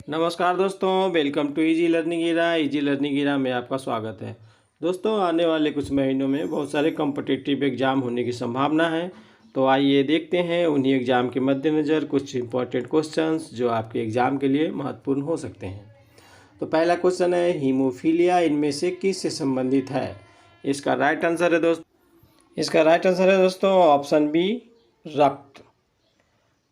नमस्कार दोस्तों, welcome to easy learning era. Easy learning era में आपका स्वागत है। दोस्तों, आने वाले कुछ महीनों में बहुत सारे कॉम्पिटिटिव एग्ज़ाम होने की संभावना है। तो आइए देखते हैं उन्हीं एग्ज़ाम के मद्देनज़र कुछ इंपॉर्टेंट क्वेश्चंस जो आपके एग्ज़ाम के लिए महत्वपूर्ण हो सकते हैं। तो पहला क्वेश्चन है, हीमोफीलिया इनमें से किस से संबंधित है? इसका राइट आंसर है दोस्तों ऑप्शन बी, रक्त।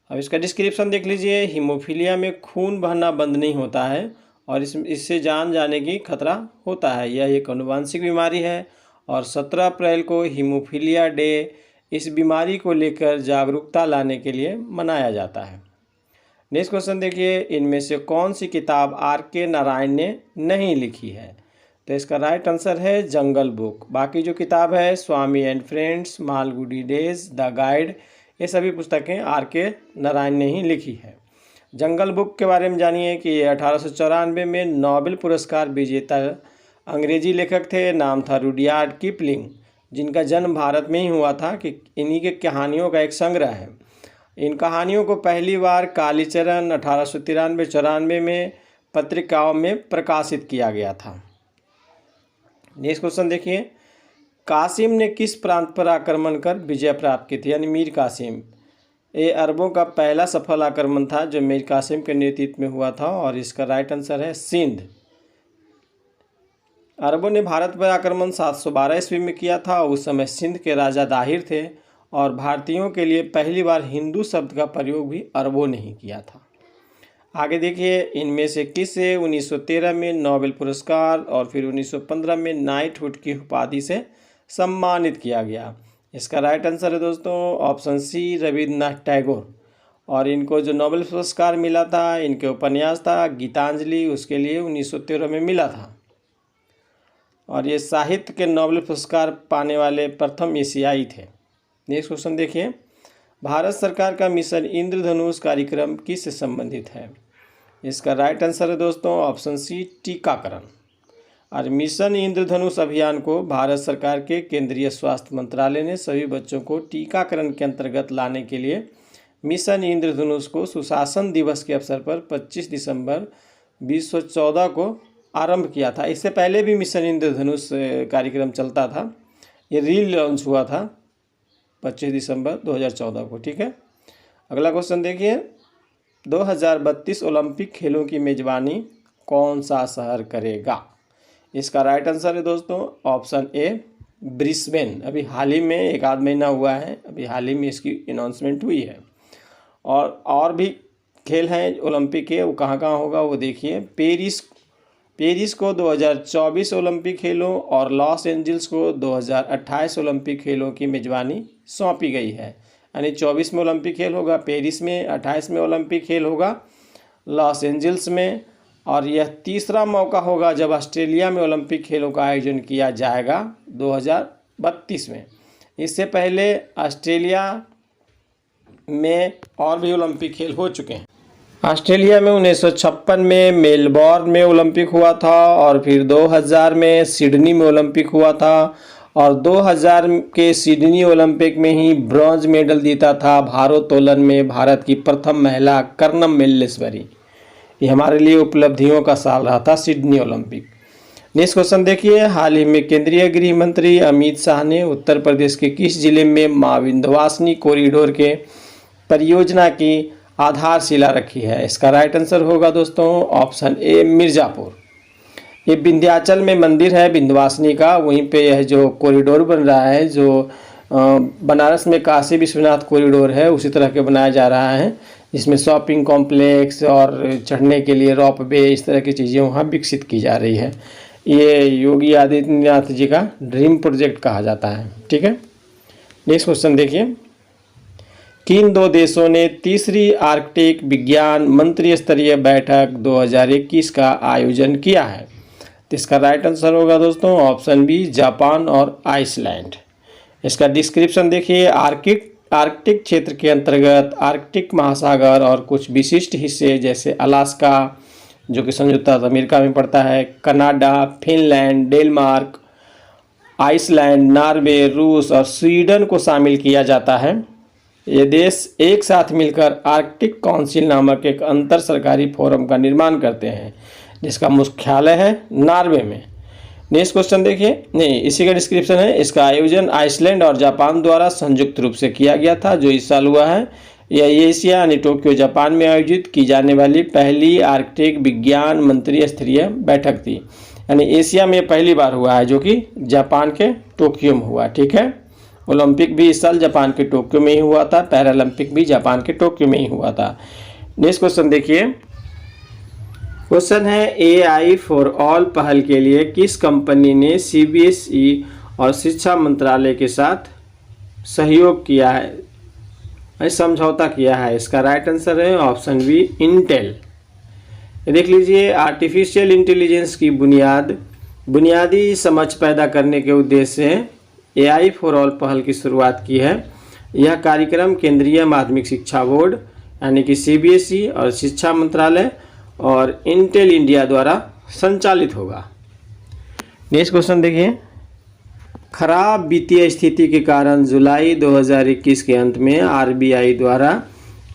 अब इसका डिस्क्रिप्शन देख लीजिए। हीमोफीलिया में खून बहना बंद नहीं होता है और इससे जान जाने की खतरा होता है। यह एक आनुवांशिक बीमारी है और 17 अप्रैल को हीमोफीलिया डे इस बीमारी को लेकर जागरूकता लाने के लिए मनाया जाता है। नेक्स्ट क्वेश्चन देखिए, इनमें से कौन सी किताब R.K. नारायण ने नहीं लिखी है? तो इसका राइट आंसर है जंगल बुक। बाकी जो किताब है Swami and friends, Malgudi days, the guide, ये सभी पुस्तकें R.K. नारायण ने ही लिखी है। जंगल बुक के बारे में जानिए कि ये 1894 में नोबेल पुरस्कार विजेता अंग्रेजी लेखक थे। नाम था रुडयार्ड किपलिंग, जिनका जन्म भारत में ही हुआ था। कि इन्हीं के कहानियों का एक संग्रह है। इन कहानियों को पहली बार कालीचरण 1893-94 में पत्रिकाओं में प्रकाशित किया गया था। नेक्स्ट क्वेश्चन देखिए, कासिम ने किस प्रांत पर आक्रमण कर विजय प्राप्त की थी? यानी मीर कासिम। ये अरबों का पहला सफल आक्रमण था जो मीर कासिम के नेतृत्व में हुआ था और इसका राइट आंसर है सिंध। अरबों ने भारत पर आक्रमण 712 ईस्वी में किया था। उस समय सिंध के राजा दाहिर थे और भारतीयों के लिए पहली बार हिंदू शब्द का प्रयोग भी अरबों ने ही किया था। आगे देखिए, इनमें से किसे 1913 में नोबेल पुरस्कार और फिर 1915 में नाइटहुड की उपाधि से सम्मानित किया गया? इसका राइट आंसर है दोस्तों ऑप्शन सी, रविन्द्रनाथ टैगोर। और इनको जो नोबेल पुरस्कार मिला था, इनके उपन्यास था गीतांजलि, उसके लिए 1913 में मिला था। और ये साहित्य के नोबेल पुरस्कार पाने वाले प्रथम एशियाई थे। नेक्स्ट क्वेश्चन देखिए, भारत सरकार का मिशन इंद्रधनुष कार्यक्रम किससे संबंधित है? इसका राइट आंसर है दोस्तों ऑप्शन सी, टीकाकरण। और मिशन इंद्रधनुष अभियान को भारत सरकार के केंद्रीय स्वास्थ्य मंत्रालय ने सभी बच्चों को टीकाकरण के अंतर्गत लाने के लिए मिशन इंद्रधनुष को सुशासन दिवस के अवसर पर 25 दिसंबर 2014 को आरंभ किया था। इससे पहले भी मिशन इंद्रधनुष कार्यक्रम चलता था। ये रीलॉन्च हुआ था 25 दिसंबर 2014 को। ठीक है, अगला क्वेश्चन देखिए, 2032 ओलंपिक खेलों की मेजबानी कौन सा शहर करेगा? इसका राइट आंसर है दोस्तों ऑप्शन ए, ब्रिस्बेन। अभी हाल ही में एक आध महीना हुआ है, अभी हाल ही में इसकी अनाउंसमेंट हुई है। और भी खेल हैं ओलंपिक के, वो कहाँ कहाँ होगा वो देखिए। पेरिस को 2024 ओलंपिक खेलों और लॉस एंजल्स को 2028 ओलंपिक खेलों की मेजबानी सौंपी गई है। यानी 24 में ओलंपिक खेल होगा पेरिस में, 28 में ओलंपिक खेल होगा लॉस एंजल्स में, और यह तीसरा मौका होगा जब ऑस्ट्रेलिया में ओलंपिक खेलों का आयोजन किया जाएगा 2032 में। इससे पहले ऑस्ट्रेलिया में और भी ओलंपिक खेल हो चुके हैं। ऑस्ट्रेलिया में 1956 में मेलबॉर्न में ओलंपिक हुआ था और फिर 2000 में सिडनी में ओलंपिक हुआ था और 2000 के सिडनी ओलंपिक में ही ब्रॉन्ज मेडल जीता था भारोत्तोलन में भारत की प्रथम महिला कर्णम मल्लेश्वरी। ये हमारे लिए उपलब्धियों का साल रहा था सिडनी ओलंपिक। नेक्स्ट क्वेश्चन देखिए, हाल ही में केंद्रीय गृह मंत्री अमित शाह ने उत्तर प्रदेश के किस जिले में मां विंध्यवासिनी कॉरिडोर के परियोजना की आधारशिला रखी है? इसका राइट आंसर होगा दोस्तों ऑप्शन ए, मिर्ज़ापुर। ये विंध्याचल में मंदिर है विंध्यवासिनी का, वहीं पे यह जो कॉरिडोर बन रहा है, जो बनारस में काशी विश्वनाथ कॉरिडोर है उसी तरह के बनाया जा रहा है, जिसमें शॉपिंग कॉम्प्लेक्स और चढ़ने के लिए रॉप वे, इस तरह की चीज़ें वहाँ विकसित की जा रही है। ये योगी आदित्यनाथ जी का ड्रीम प्रोजेक्ट कहा जाता है। ठीक है, नेक्स्ट क्वेश्चन देखिए, किन दो देशों ने तीसरी आर्कटिक विज्ञान मंत्री स्तरीय बैठक 2021 का आयोजन किया है? तो इसका राइट आंसर होगा दोस्तों ऑप्शन बी, जापान और आइसलैंड। इसका डिस्क्रिप्शन देखिए, आर्कटिक क्षेत्र के अंतर्गत आर्कटिक महासागर और कुछ विशिष्ट हिस्से जैसे अलास्का, जो कि संयुक्त अमेरिका में पड़ता है, Canada, Finland, Denmark, Iceland, Norway, रूस और स्वीडन को शामिल किया जाता है। ये देश एक साथ मिलकर आर्कटिक काउंसिल नामक एक अंतर सरकारी फोरम का निर्माण करते हैं, जिसका मुख्यालय है नॉर्वे में। नेक्स्ट क्वेश्चन देखिए, नहीं इसी का डिस्क्रिप्शन है। इसका आयोजन आइसलैंड और जापान द्वारा संयुक्त रूप से किया गया था, जो इस साल हुआ है। यह एशिया यानी टोक्यो जापान में आयोजित की जाने वाली पहली आर्कटिक विज्ञान मंत्री स्तरीय बैठक थी। यानी एशिया में पहली बार हुआ है, जो कि जापान के टोक्यो में हुआ। ठीक है, ओलंपिक भी इस साल जापान के टोक्यो में ही हुआ था, पैरालंपिक भी जापान के टोक्यो में ही हुआ था। नेक्स्ट क्वेश्चन देखिए, क्वेश्चन है AI फॉर ऑल पहल के लिए किस कंपनी ने CBSE और शिक्षा मंत्रालय के साथ सहयोग किया है, समझौता किया है। इसका राइट आंसर है ऑप्शन बी, इंटेल। देख लीजिए, आर्टिफिशियल इंटेलिजेंस की बुनियादी समझ पैदा करने के उद्देश्य से AI फॉर ऑल पहल की शुरुआत की है। यह कार्यक्रम केंद्रीय माध्यमिक शिक्षा बोर्ड यानी कि CBSE और शिक्षा मंत्रालय और इंटेल इंडिया द्वारा संचालित होगा। नेक्स्ट क्वेश्चन देखिए, खराब वित्तीय स्थिति के कारण जुलाई 2021 के अंत में RBI द्वारा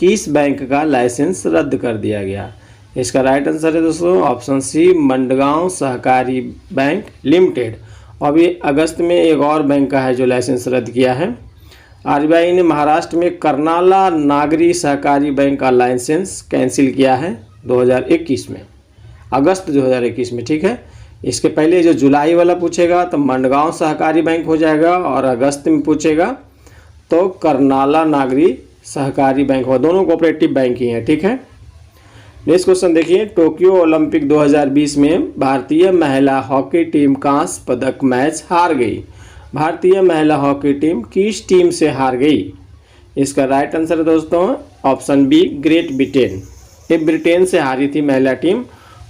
किस बैंक का लाइसेंस रद्द कर दिया गया। इसका राइट आंसर है दोस्तों ऑप्शन सी, मंडगांव सहकारी बैंक लिमिटेड। अभी अगस्त में एक और बैंक का है जो लाइसेंस रद्द किया है। RBI ने महाराष्ट्र में कर्नाला नागरी सहकारी बैंक का लाइसेंस कैंसिल किया है 2021 में, अगस्त 2021 में। ठीक है, इसके पहले जो जुलाई वाला पूछेगा तो मंडगांव सहकारी बैंक हो जाएगा, और अगस्त में पूछेगा तो कर्नाला नागरी सहकारी बैंक हो। दोनों कोऑपरेटिव बैंक ही हैं। ठीक है, नेक्स्ट क्वेश्चन देखिए, टोक्यो ओलंपिक 2020 में भारतीय महिला हॉकी टीम कांस्य पदक मैच हार गई। भारतीय महिला हॉकी टीम किस टीम से हार गई। इसका राइट आंसर है दोस्तों ऑप्शन बी, ग्रेट ब्रिटेन। ये ब्रिटेन से हारी थी महिला टीम।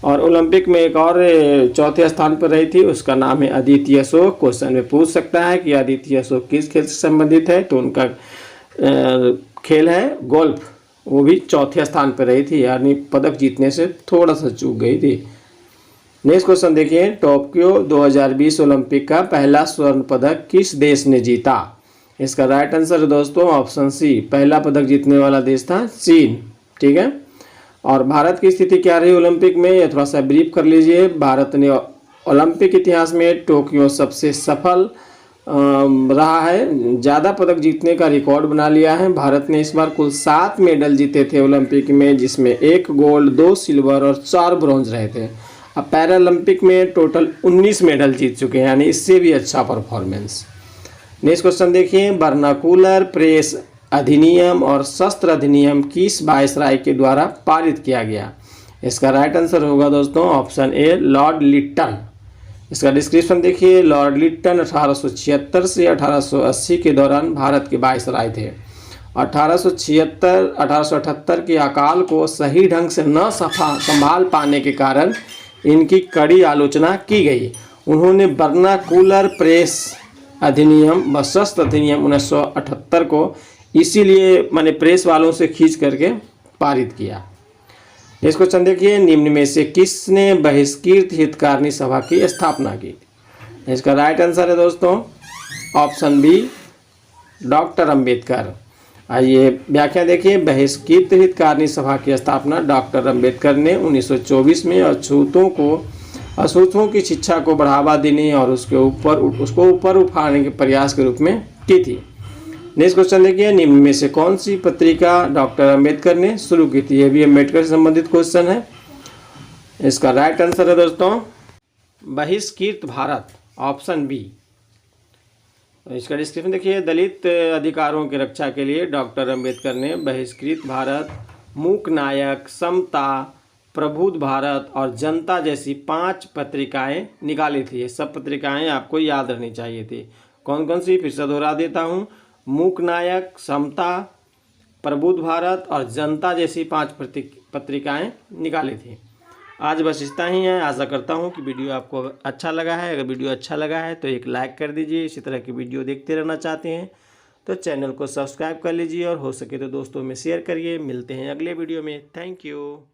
और ओलंपिक में एक और चौथे स्थान पर रही थी, उसका नाम है अदिति अशोक। क्वेश्चन में पूछ सकता है कि अदिति अशोक किस खेल से संबंधित है, तो उनका खेल है गोल्फ। वो भी चौथे स्थान पर रही थी, यानी पदक जीतने से थोड़ा सा चूक गई थी। नेक्स्ट क्वेश्चन देखिए, टोक्यो 2020 ओलंपिक का पहला स्वर्ण पदक किस देश ने जीता। इसका राइट आंसर है दोस्तों ऑप्शन सी, पहला पदक जीतने वाला देश था चीन। ठीक है, और भारत की स्थिति क्या रही ओलंपिक में, ये थोड़ा सा ब्रीफ कर लीजिए। भारत ने ओलंपिक इतिहास में टोक्यो सबसे सफल रहा है, ज़्यादा पदक जीतने का रिकॉर्ड बना लिया है। भारत ने इस बार कुल 7 मेडल जीते थे ओलंपिक में, जिसमें 1 गोल्ड, 2 सिल्वर और 4 ब्रॉन्ज रहे थे। अब पैरालंपिक में टोटल 19 मेडल जीत चुके हैं, यानी इससे भी अच्छा परफॉर्मेंस। नेक्स्ट क्वेश्चन देखिए, वर्नाकुलर प्रेस अधिनियम और शस्त्र अधिनियम किस वायसराय के द्वारा पारित किया गया। इसका राइट आंसर होगा दोस्तों ऑप्शन ए, लॉर्ड लिट्टन। इसका डिस्क्रिप्शन देखिए, लॉर्ड लिट्टन 1876 से 1880 के दौरान भारत के वायसराय थे। 1878 के अकाल को सही ढंग से न संभाल पाने के कारण इनकी कड़ी आलोचना की गई। उन्होंने वर्नाकुलर प्रेस अधिनियम व शस्त्र अधिनियम 1978 को इसीलिए मैंने प्रेस वालों से खींच करके पारित किया। इस क्वेश्चन देखिए, निम्न में से किसने बहिष्कृत हितकारिणी सभा की स्थापना की। इसका राइट आंसर है दोस्तों ऑप्शन बी, डॉक्टर अंबेडकर। आइए व्याख्या देखिए, बहिष्कृत हितकारिणी सभा की स्थापना डॉक्टर अंबेडकर ने 1924 में अछूतों की शिक्षा को बढ़ावा देने और उसको ऊपर उठाने के प्रयास के रूप में की थी। नेक्स्ट क्वेश्चन देखिए, निम्न में से कौन सी पत्रिका डॉक्टर अंबेडकर ने शुरू की थी। ये भी अंबेडकर से संबंधित क्वेश्चन है। इसका राइट आंसर है दोस्तों बहिष्कृत भारत, ऑप्शन बी। इसका डिस्क्रिप्शन देखिए, दलित अधिकारों की रक्षा के लिए डॉक्टर अंबेडकर ने बहिष्कृत भारत, मूक नायक, समता, प्रबुद्ध भारत और जनता जैसी 5 पत्रिकाएं निकाली थी। ये सब पत्रिकाएं आपको याद रहनी चाहिए थी। कौन कौन सी, फिर से दोहरा देता हूँ, मूक नायक, समता, प्रबुद्ध भारत और जनता जैसी 5 पत्रिकाएं निकाली थी। आज बस इतना ही है। आशा करता हूं कि वीडियो आपको अच्छा लगा है। अगर वीडियो अच्छा लगा है तो एक लाइक कर दीजिए। इसी तरह की वीडियो देखते रहना चाहते हैं तो चैनल को सब्सक्राइब कर लीजिए और हो सके तो दोस्तों में शेयर करिए। मिलते हैं अगले वीडियो में। Thank you.